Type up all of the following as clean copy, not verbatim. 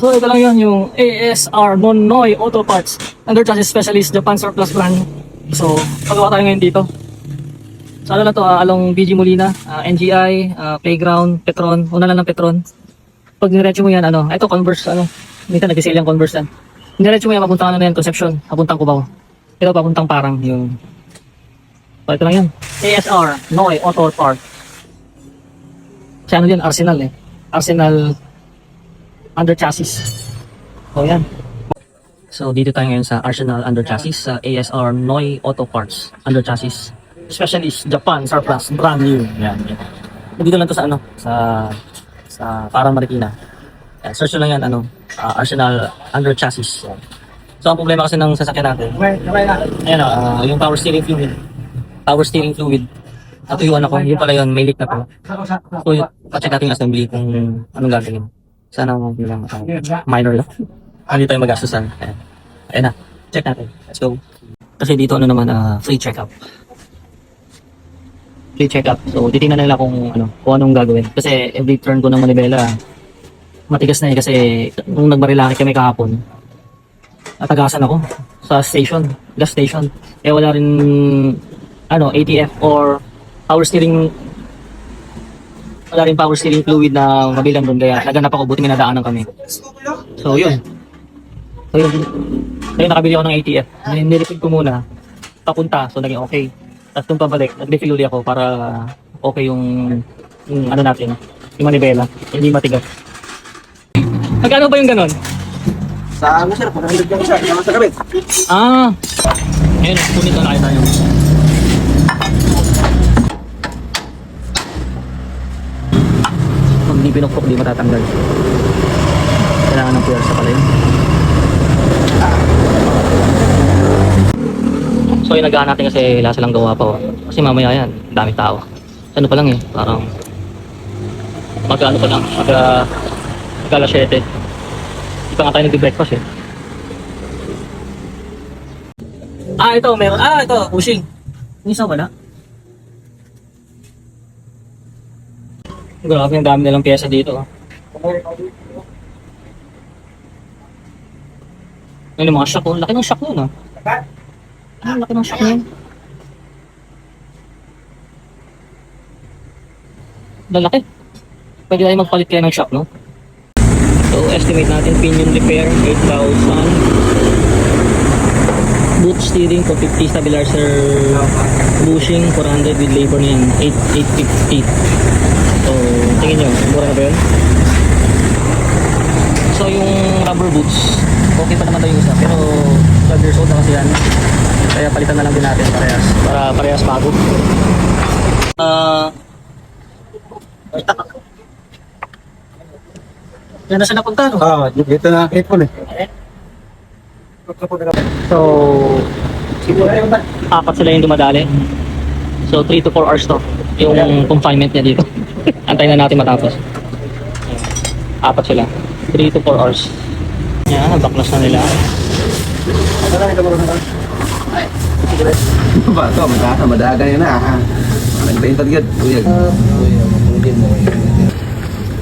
So ito lang yun, yung ASR Nonoy Auto Parts Under Chassis Specialist Japan Surplus brand. So pagawa tayo ngayon dito. So ano lang to, along BG Molina, NGI, Playground, Petron, una lang ng Petron. Pag niretso mo yan, ito Converse, minsan nag-sale yung Converse yan. Niretso mo yan, mapuntang na yan, Concepcion, papuntang Cubao. Ito papuntang Parang, yung. So ito lang yan, ASR Noy Auto Parts. Kasi yan, Arsenal Arsenal under chassis. So yan. So dito tayo ngayon sa Arsenal under chassis sa ASR Noy Auto Parts under chassis Specialist Japan Surplus brand new. Yan. Dito lang to sa sa Parang Marikina. Yan, search nyo lang yan Arsenal under chassis. Yan. So ang problema kasi ng sasakyan natin. Ayan yung power steering fluid. Power steering fluid. Natuyuan ako, yun pala yun, may leak na po. So pa-check natin yung assembly kung anong gagawin. Sana lang minor lang. Hindi tayo magastusan. Ayan na. Check natin. Let's go. Kasi dito free check-up. Free check-up. So titingnan nila kung anong gagawin. Kasi every turn ko ng manibela, matigas na kasi nung nagmarilaki kami kahapon, natagasan ako sa station, gas station. Wala rin ATF or power steering. Wala rin power steering fluid na mabilang doon, kaya naganap ako, buti minadaanan kami. So yun. Kaya nakabili ako ng ATF. Nirefill ko muna papunta, so naging okay. Tapos nung pabalik, nag-refill ulit ako para okay yung natin, yung manibela, hindi matigas. Magkano ba yung ganon? Sa sir, 400 lang siya, naman sa kabit. Ayun, punit na nakita nyo. Pag di pinukpok, di matatanggal. Kailangan ng puwersa pala yun. So yung nagahan natin kasi lasa lang gawa pa. Kasi mamaya yan, dami tao. Ano pa lang parang mag-ano pa lang, mag-alas 7. Di pa nga tayo nag-breakfast ito, meron. Ito, pushing. Yung isa wala. Grabe, ang dami nilang pyesa dito. Yung mga shock, laki ng shock nun laki ng shock nun. Lalaki. Pwede tayo magpalit kaya ng shock, no? So, estimate natin pinion repair, 8,000. Boot steering, 450, stabilizer, bushing, 400 with labor na yan, 850. So, tingin nyo, mura na ba yun? So, yung rubber boots, okay pa naman tayo yung isa, pero 12 years old na kasi yan. Kaya palitan na lang din natin parehas, para parehas bago. Yan na siya napunta, no? Dito na ipon So, apat sila yung dumadali. So, 3 to 4 hours to yung confinement niya dito. Antayin na natin matapos. Apat sila. 3 to 4 hours. Yan, nabaklas na nila. Ba ito, madaga yun na. Nagpaintad yun.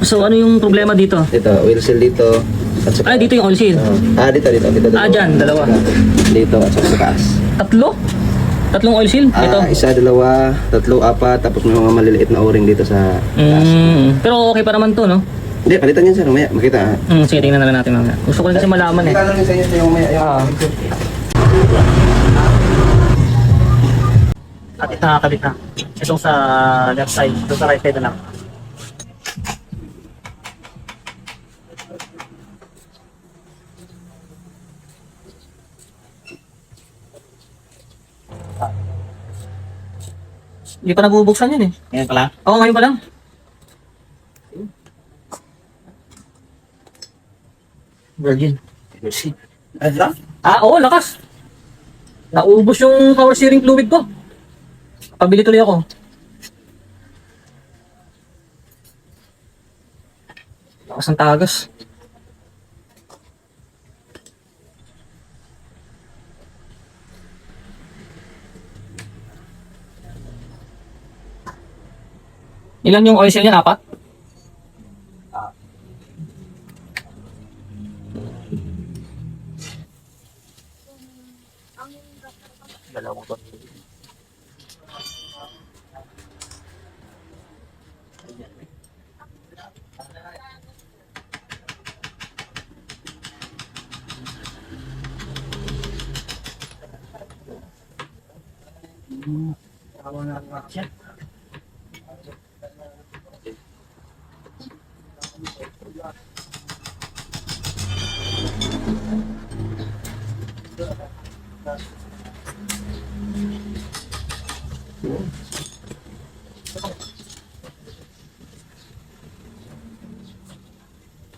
So, ano yung problema dito? Dito, wheel seal dito. Dito yung oil seal. Dito. Dyan, dalawa. Dito at sa taas. Tatlong oil seal? Ito. Isa, dalawa, tatlo, apat, tapos may mga maliliit na o-ring dito sa taas. Pero okay pa naman to, no? Hindi, palitan yan sir, mamaya, makita. Sige, tingnan na lang natin mamaya. Gusto ko rin kasi malaman Ikaw lang sa inyo yung mamaya. At ito nakakabit na. Itong sa left side, itong sa right side na lang. Hindi pa nabubuksan yun Ngayon pala? Oo, ngayon pa lang. Virgin. Oo, lakas. Naubos yung power steering fluid ko. Pabili tuloy ako. Lakas ng tagas. Ilan yung oil seal niya? 4? Dalawang tornilyo.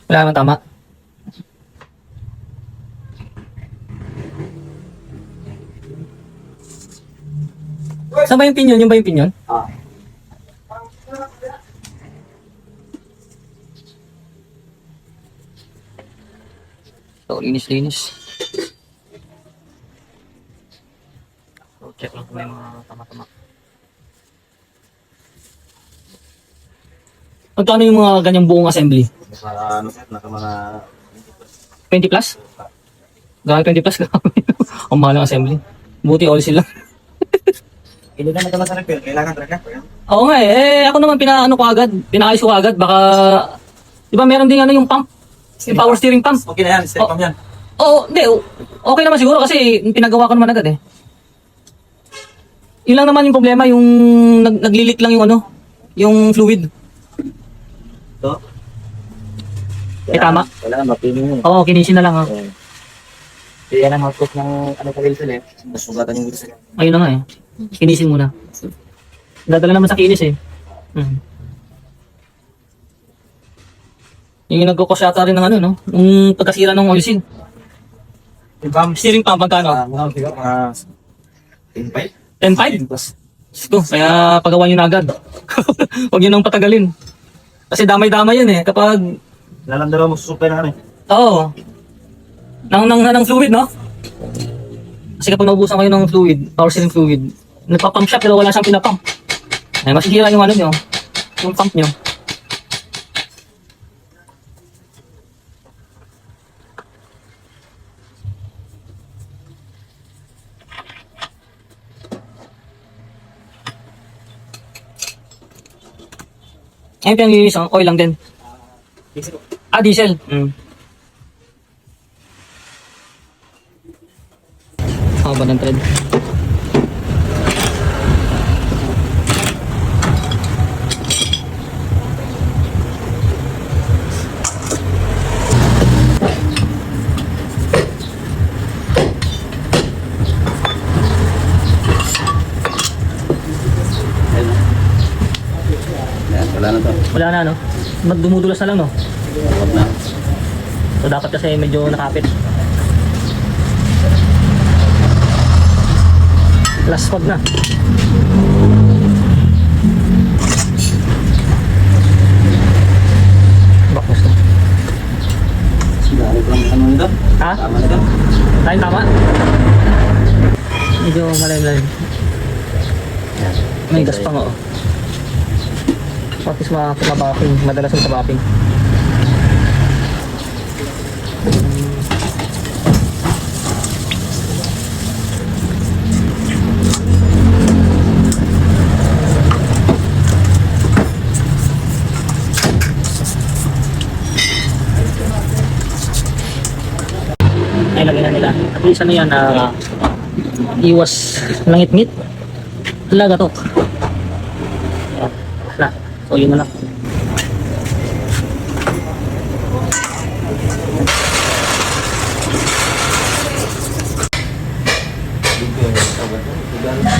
Wala naman tama. Saan ba yung pinyon? Yung ba yung pinyon? So, linis-linis. So, check lang kung may mga tama-tama. Magkano yung mga ganyang buong assembly? Ano sir, mga 20 plus? Gano'n 20 plus? Ang mahal ng assembly. Buti all sila. Hindi na naman sa repair, kailangan talaga. Oo nga eh. Ako naman pinaano ko agad. Pinakayos ko agad. Baka, di ba meron din ano yung pump? Yung power steering pump. Okay na yan, step pump yan. Oo, hindi. Okay naman siguro kasi pinagawa ko naman agad eh. Yun lang naman yung problema, yung naglilik lang yung ano, yung fluid. Ito? Eh tama. Kailangan mapiling mo. Oo, kinisin na lang ha. Kaya yan ang output ng ano pa wheelset eh. Nasugatan yung wheelset. Ayun na nga eh. Kinisin muna. Dadala naman sa kinis eh. Yung nagkukos yata rin ng ano, no? Yung pagkasira ng oil seal. Yung pump, Steering pump, magkano? mga 10.5. 10.5? Gusto, kaya pagawa nyo na agad. Huwag nyo nang patagalin. Kasi damay-damay yan eh. Kapag, Lalandaro mo, super na ano eh. oo. Ng fluid, no? Kasi kapag naubusan kayo ng fluid, power steering fluid, nagpa-pump shop pero wala siyang pinapump. Ay, masisira yung ano nyo, yung pump nyo. Ayun, pinanglinis, oil lang din. Ah, diesel. Haba ng thread. Yan, wala na to. Wala na, no? Magdumudulas na lang, no? Huwag na. So, dapat kasi medyo nakapit. Last spot na. Bakos na. Dahil ko lang ano nito. Ha? Tama na to. Tayo tama? Medyo malalim-lalim. Yan. May gas pa nga, oh. Practice mabaking. Madalas yung tabaking. Ay, lagyan na nila. At least ano yan, iwas langit-ngit. Talaga to. Ayan. Na. So, yun na lang.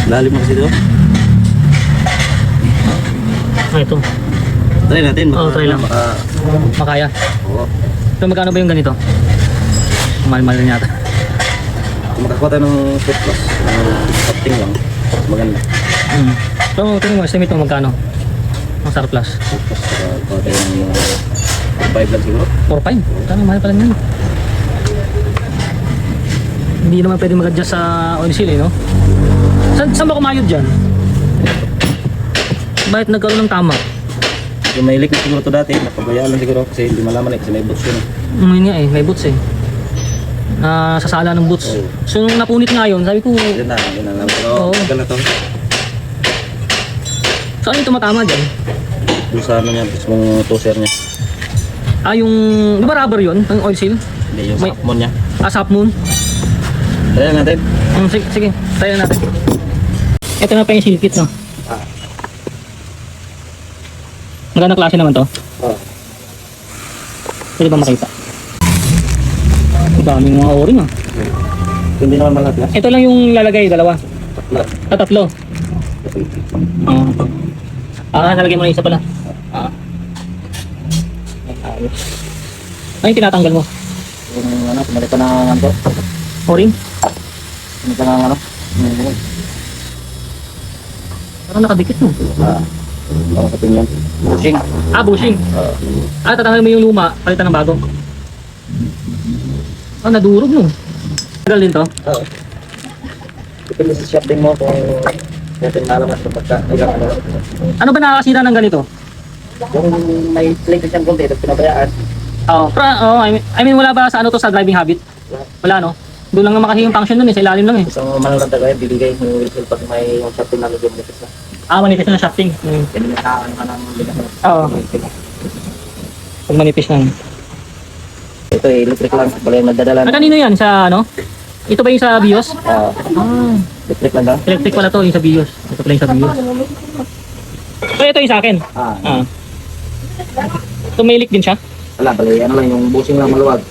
Lalim mo kasi ito. Ah, ito. Try natin. Oo, try lang. Makaya. Oo. So, magkano ba yung ganito? Mahal-mahal rin yata. Kung makakuha tayo ng foot plus, cutting lang, maganda. So, tingin mo, estimate mo magkano? Ang surplus. Foot plus, kuha tayo ng 5 lang siguro. 4-5. Kano, mahal pala nyo. Hindi naman pwede mag-adjust sa oil seal, eh, no? Saan ba kumayod dyan? Bakit nagkaroon ng tama? Yung may leak na siguro ito dati, napabayaan lang siguro kasi hindi malaman eh, kasi may boots yun. Yun nga eh, may boots eh. na sa sala ng boots. So nung napunit nga yun, sabi ko, Yun na lang. Pero, Oo. ganito. saan yung tumatama dyan? Doon sa ano niya, mismong toser niya. Ah, yung, di ba rubber yun? Ang oil seal? Hindi, yung May- sapmon niya. Ah, Sap Moon? Kaya natin. Sige, sige, tayo natin. Ito na pa yung seal kit, no? Ah. Magandang klase naman to. Oh. Pwede ba makita? Ang daming mga o-ring, ah. Hindi naman malaglas. Ito lang yung lalagay, dalawa. Tatlo. Tatlo. Nalagay mo na isa pala. Ayos. Ano yung tinatanggal mo? Yung ano, pumalit pa na ano. O-ring? Ano pa na ano? Parang nakadikit mo. Ako sa pinyan. Bushing. Bushing. Tatanggal mo yung luma, palitan ng bago. Nadurog no. Tagal din to. Oo. Depende sa shopping mo kung natin malamas sa pagka. Ano ba nakakasira ng ganito? Yung may slate siyang konti, ito pinabayaan. I mean wala ba sa ano to sa driving habit? Wala no? Doon lang naman kasi yung function nun sa ilalim lang eh. Isang malalanda kaya, bibigay yung whistle pag may yung shopping na medyo manipis na. Manipis na shafting. Yan yung nakakaano ka ng bigas na. Oo. Pag manipis na. Ito electric lang, wala yung nagdadala na. Kanino yan? Sa ano? Ito ba yung sa BIOS? Electric lang daw. Electric pala to, yung sa BIOS. Ito pala yung sa BIOS. So ito yung sa akin. So may leak din siya? Wala, bali, ano lang, yung bushing lang maluwag.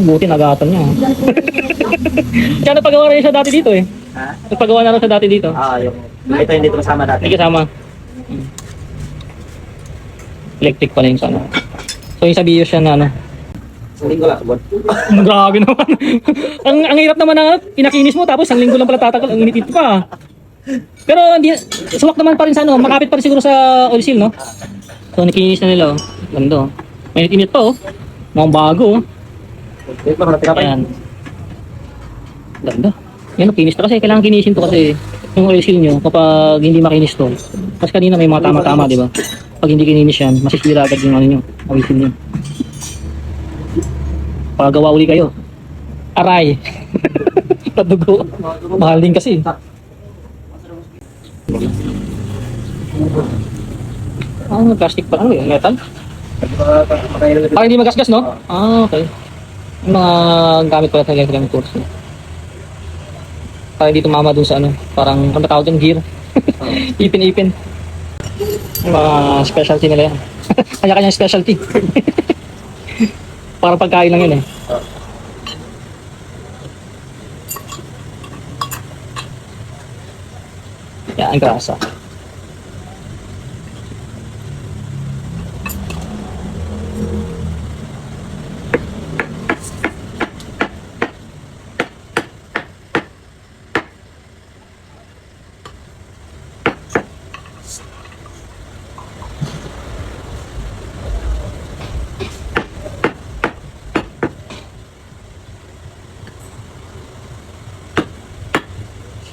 Buti nagatan niya. Siya napagawa rin siya dati dito eh. Nagpagawa na rin siya dati dito. Yung ito hindi ito masama dati. Hindi kasama. Electric pala yung sa ano. So yung sa BIOS siya na ano. Isang linggo lang, subon. Grabe naman. ang hirap naman na pinakinis mo tapos ang linggo lang pala tatagal. Ang init pa. Pero hindi, suwak naman pa rin sa ano. Makapit pa rin siguro sa oil seal, no? So nakinis na nila, oh. Ganda, oh. Mainit-init pa, oh. Mukhang bago, oh. Wait lang, natin kapay. Ayan. Ganda. Yan, kinis to kasi kailangan kinisin to kasi yung oil seal nyo kapag hindi makinis to. Kasi kanina may mga tama-tama, di ba? Pag hindi kininis yan, masisira agad yung ano nyo, oil seal nyo. Pagawa uli kayo. Aray. Padugo. Mahal din kasi. Plastic pa ano yun? Metal? Para hindi magasgas, no? Okay. Yung mga gamit pala sa electric course. Para hindi tumama dun sa ano. Parang, ano ba tawag dun? Gear. Ipin-ipin. Yung mga specialty nila yan. Kanya-kanya specialty. Para pagkain lang yun eh. Yan, ang grasa.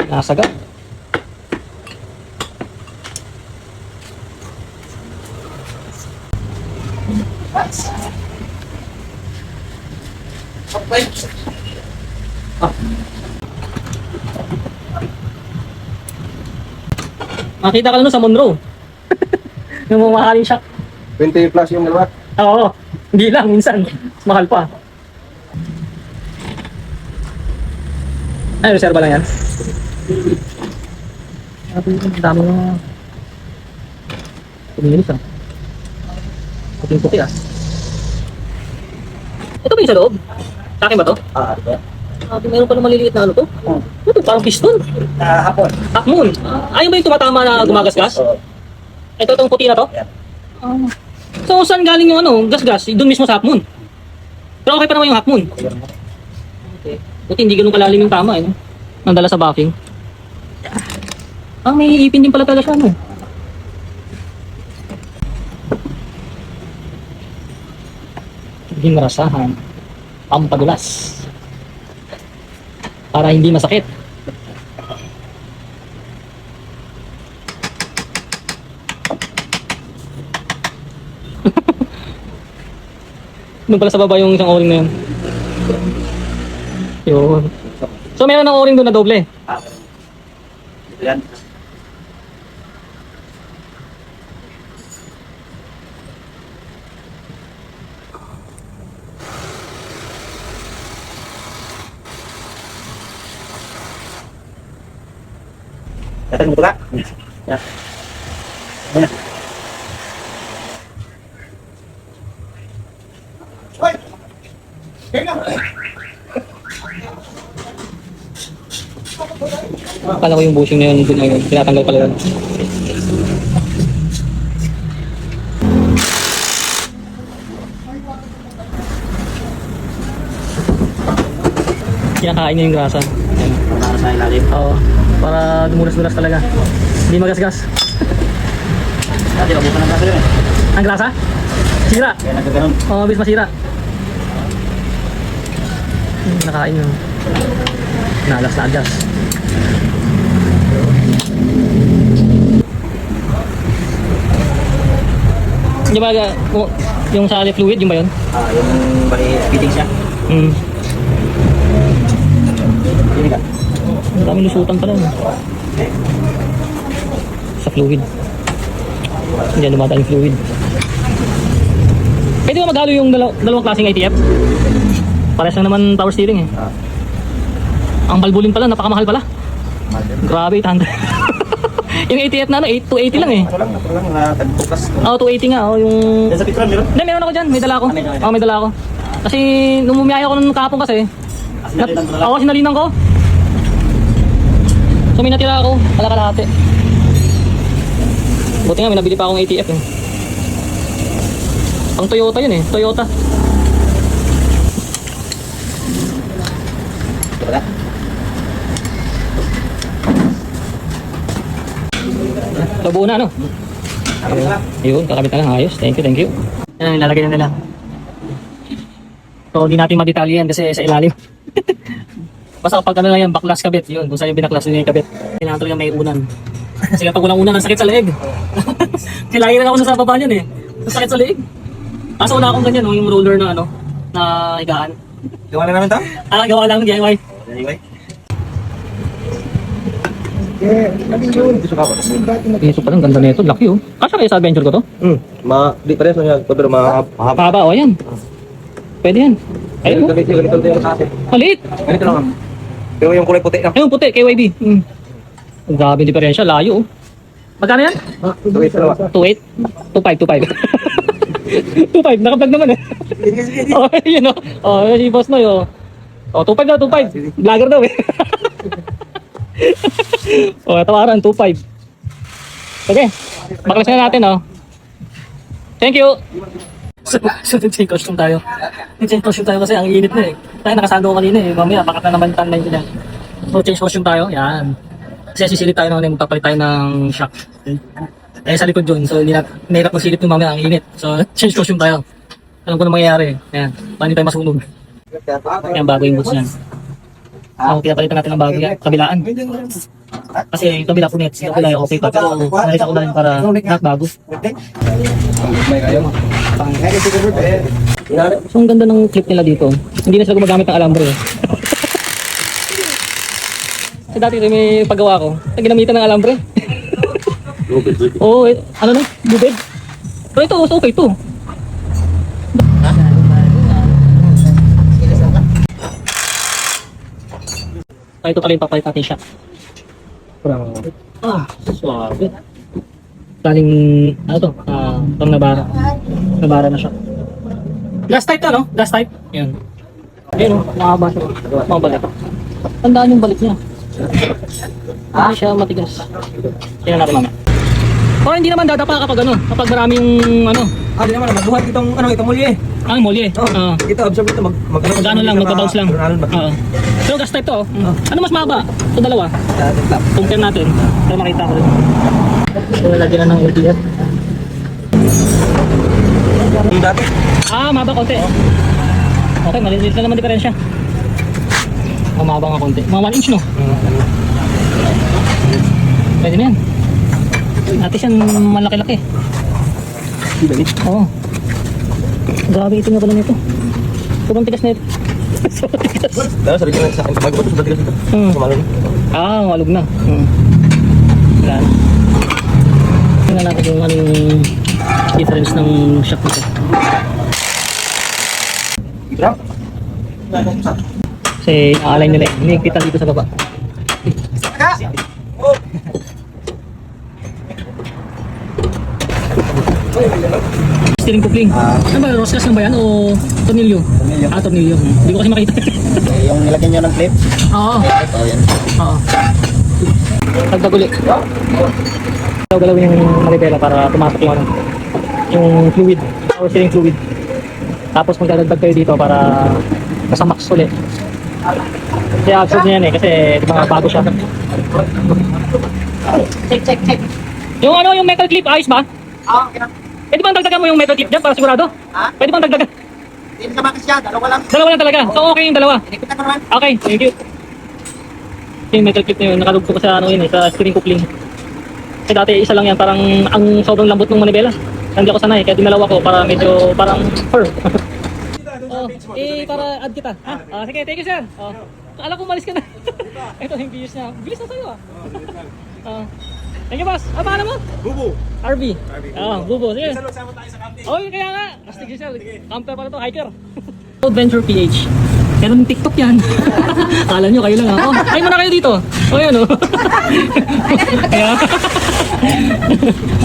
Nasagat. Makita ka lang nun sa Monroe. Yung mamahalin siya. 20 plus yung dalawa. Oo. Hindi lang, minsan. Mas mahal pa. Ay, reserva lang yan. Ang dami mga kuminis ah. Puting-puti ah. Ito ba yung sa loob? Sa akin ba to? Meron pa na maliliit na ano to? Ito parang piston. Hapon. Half moon. Ayun ba yung tumatama na gumagasgas? Ito itong puti na to? Yeah. So saan galing yung ano, gas-gas? Doon mismo sa half moon. Pero okay pa naman yung half moon. Okay. Buti hindi ganun kalalim yung tama eh. No? Nandala sa backing. May ipin din pala talaga siya no. Hindi marasahan. Pampadulas. Para hindi masakit. Doon pala sa baba yung isang o-ring na yun. Yun. So meron ng o-ring doon na doble. Yan. Datang buka. Ya. Mana? Akala ko yung bushing na yun, tinatanggal pala yun. Kinakain niya yung grasa. Ayan. Para sa ilalim. Oo. Para dumulas-dulas talaga. Hindi magasgas. Dati nabukan ng kaso yun eh. Ang grasa? Sira. Kaya nagkaganon. Oo, bis masira. Nakain yun. Nalas na adjust. Di ba yung sa ali fluid, yung ba yun? Yung bali fitting siya. Hmm. Ini ka. Ang daming lusutan pala. No? Sa fluid. Hindi na dumadaan yung fluid. Pwede ba maghalo yung dalawang klaseng ATF? Pares lang naman power steering eh. Ang balbulin pala, napakamahal pala. Grabe, 800. Yung ATF na ano, 280 lang eh. Ito lang, tagpukas. Oo, 280 nga. Oh, yung... Yan sa Petron, meron? Hindi, meron ako dyan. May dala ako. May dala. Oo, may dala ako. Kasi nung bumiyaya ako nung kapon kasi, ako sinalinan ko. So may natira ako, kalahati. Buti nga, may nabili pa akong ATF eh. Pang Toyota yun eh, Toyota. Ito ba? So buo na ano? Ayun, kakabit na lang, ayos. Thank you. Yan, ilalagay na nila. So hindi natin madetalye yan kasi sa ilalim. Basta kapag ano lang yan, baklas kabit. Yun, kung saan yung binaklas yun yung kabit. Kailangan talaga may unan. Kasi kapag unang-unan, ang sakit sa leeg. Kailangan rin ako sa baba niyan eh. Ang sakit sa leeg. Kaso wala akong ganyan, no, yung roller na ano, na higaan. Gawa na namin ito? Gawa lang ng DIY. Anyway. Piso pa lang, ganda nito, laki oh. Kasya kaya sa adventure ko to? Di pares na pero mahaba. Mahaba oh, yan. Pwede yan. Ayun oh. Ganito yung sa atin. Maliit. Ganito lang. Pero yung kulay puti. Ayun, puti, KYB. Ang grabe yung diferensya, layo oh. Magkano yan? 2.8 2.8? 2.5, 2.5, nakablog naman eh. Oh, yun oh. Oh, si Boss Noy oh. Oh, 2.5 na, 2.5. Vlogger daw eh. Oh, tawaran, 2.5. Okay, baklas na natin oh. Thank you. So, change costume tayo. Change costume tayo kasi ang init na eh. Tayo nakasando ko kanina eh. Mamaya, bakit na naman tan 9 dyan. So, change costume tayo. Yan. Kasi sisilip tayo naman, magpapalit tayo ng shock. Eh, sa likod dun. So, nahirap magsilip yung mamaya, ang init. So, change costume tayo. Alam ko na mangyayari. Yan. Paano tayo masunog. Yan, bago yung boots niyan. So, pinapalitan natin ng bago yan. Kabilaan. Kasi yung kabila po net, yung kabila okay pa. Pero, nakita ko na rin para not bago. May kayo mo. So, ang ganda ng clip nila dito. Hindi na sila gumagamit ng alambre. Kasi dati may paggawa ko, ginamitan ng alambre. Oo, ano na? Bubed. Pero ito, okay ito. Ito pala yung papalit natin siya. Suwabe. Galing, ano to? Pang nabara. Nabara na siya. Gas type to, no? Gas type. Yan. Ayun, mahaba siya. Mabalik. Tandaan yung balik niya. Hindi siya matigas. Tingnan natin mamaya. Oh, hindi naman dadapa kapag ano, kapag marami yung ano. Di naman, magbuhat itong mulye. Molye. Ito, absorb ito, Magano lang, magbabounce lang. Oo. Pero gas type to. Ano mas mahaba? Ito dalawa. Compare natin. Para makita ko rin. So, nalagyan na ng LTF. Yung dati. Mahaba konti. Okay, maliit na naman diferensya. Mahaba nga konti. Mga 1 inch, no? Pwede na yan. At yan, malaki-laki. Oo. Grabe ito nga pala nito. Sobrang tigas na ito. Dahil sa rin sa akin, magbatos ba tigas ito? Sumalong. Ah, malug na. Wala na. Tingnan natin kung anong difference ng shock nito. Kasi naalign nila eh. Hinihigpitan dito sa baba. Steering coupling. Ano ba? Roscas lang ba yan o tornilyo? Ah, tornilyo. Hindi ko kasi makita. Yung nilagyan nyo ng clip? Oo. Ito, yan. Oo. Dagdag ulit. Galawin yung manibela para pumasok yung ano, yung fluid, power steering fluid. Tapos magdadagdag kayo dito para kasamax ulit. Kaya absorb niya yan eh, kasi di ba bago siya. Check. Yung ano, yung metal clip, ayos ba? Oo, okay na. Pwede bang dagdagan mo yung metal clip dyan para sigurado? Ha? Pwede bang dagdagan? Hindi ka bakit siya, dalawa lang. Dalawa lang talaga. So okay yung dalawa. Inipitan ko naman. Okay, thank you. Yung metal clip na yun, nakalugto ko sa ano yun eh, sa steering coupling. Kasi dati isa lang yan, parang ang sobrang lambot ng manibela. Hindi ako sanay, kaya dinalawa ko para medyo parang fur. Para add kita. Ha? Sige, thank you sir. Akala ko umalis ka na. Ito yung bilis niya. Bilis na sa'yo thank you boss. Paano mo? Bubu. RV. Bubo. Sige. Salud sama tayo sa kapti. Oh, kaya nga. Astig siya. Camper pala to, hiker. Adventure PH. Meron ng TikTok yan. Akala nyo kayo lang ha. Ay muna kayo dito. Yan o. Kaya.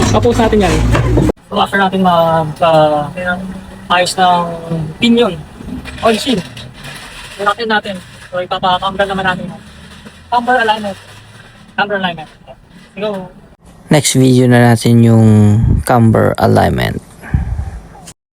Papost natin yan. So after natin ayos ng pinion, oil seal. Relatin natin. So ipapakambal naman natin. Camber alignment. Go. Next video na natin yung camber alignment.